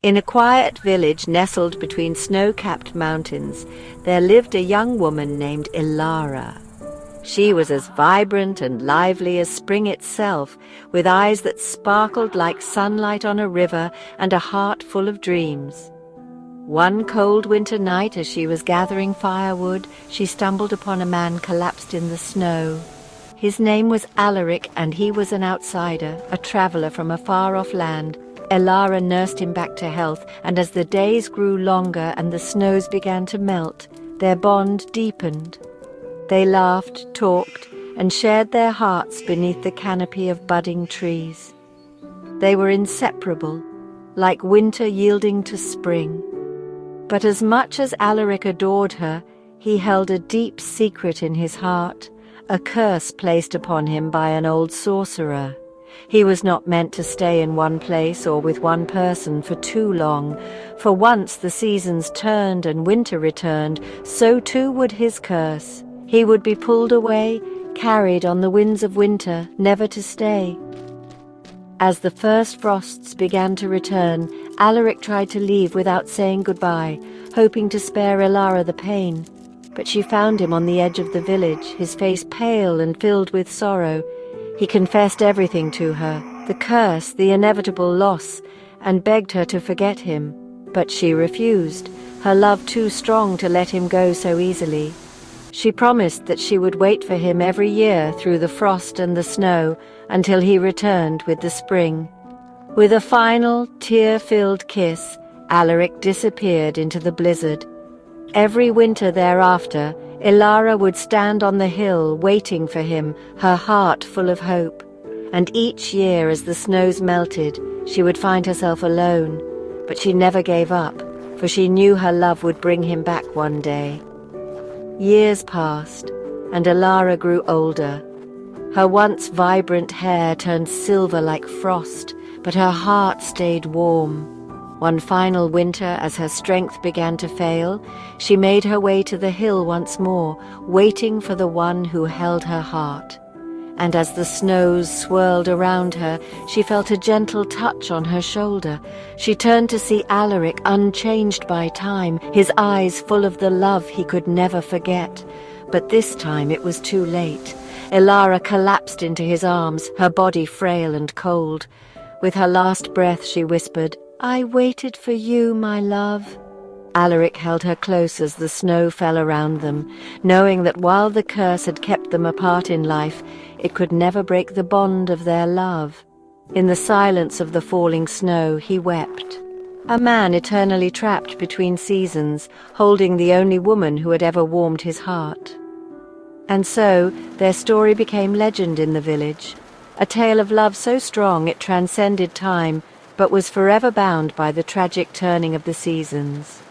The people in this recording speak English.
In a quiet village nestled between snow-capped mountains, there lived a young woman named Ilara. She was as vibrant and lively as spring itself, with eyes that sparkled like sunlight on a river and a heart full of dreams. One cold winter night, as she was gathering firewood, she stumbled upon a man collapsed in the snow. His name was Alaric, and he was an outsider, a traveler from a far-off land. Ilara nursed him back to health, and as the days grew longer and the snows began to melt, their bond deepened. They laughed, talked, and shared their hearts beneath the canopy of budding trees. They were inseparable, like winter yielding to spring. But as much as Alaric adored her, he held a deep secret in his heart, a curse placed upon him by an old sorcerer. He was not meant to stay in one place or with one person for too long, for once the seasons turned and winter returned, so too would his curse. He would be pulled away, carried on the winds of winter, never to stay. As the first frosts began to return, Alaric tried to leave without saying goodbye, hoping to spare Ilara the pain. But she found him on the edge of the village, his face pale and filled with sorrow. He confessed everything to her, the curse, the inevitable loss, and begged her to forget him. But she refused, her love too strong to let him go so easily. She promised that she would wait for him every year through the frost and the snow until he returned with the spring. With a final, tear-filled kiss, Alaric disappeared into the blizzard. Every winter thereafter, Ilara would stand on the hill waiting for him, her heart full of hope. And each year as the snows melted, she would find herself alone. But she never gave up, for she knew her love would bring him back one day. Years passed, and Ilara grew older. Her once vibrant hair turned silver like frost, but her heart stayed warm. One final winter, as her strength began to fail, she made her way to the hill once more, waiting for the one who held her heart. And as the snows swirled around her, she felt a gentle touch on her shoulder. She turned to see Alaric, unchanged by time, his eyes full of the love he could never forget. But this time it was too late. Ilara collapsed into his arms, her body frail and cold. With her last breath she whispered, "I waited for you, my love." Alaric held her close as the snow fell around them, knowing that while the curse had kept them apart in life, it could never break the bond of their love. In the silence of the falling snow, he wept. A man eternally trapped between seasons, holding the only woman who had ever warmed his heart. And so, their story became legend in the village, a tale of love so strong it transcended time, but was forever bound by the tragic turning of the seasons.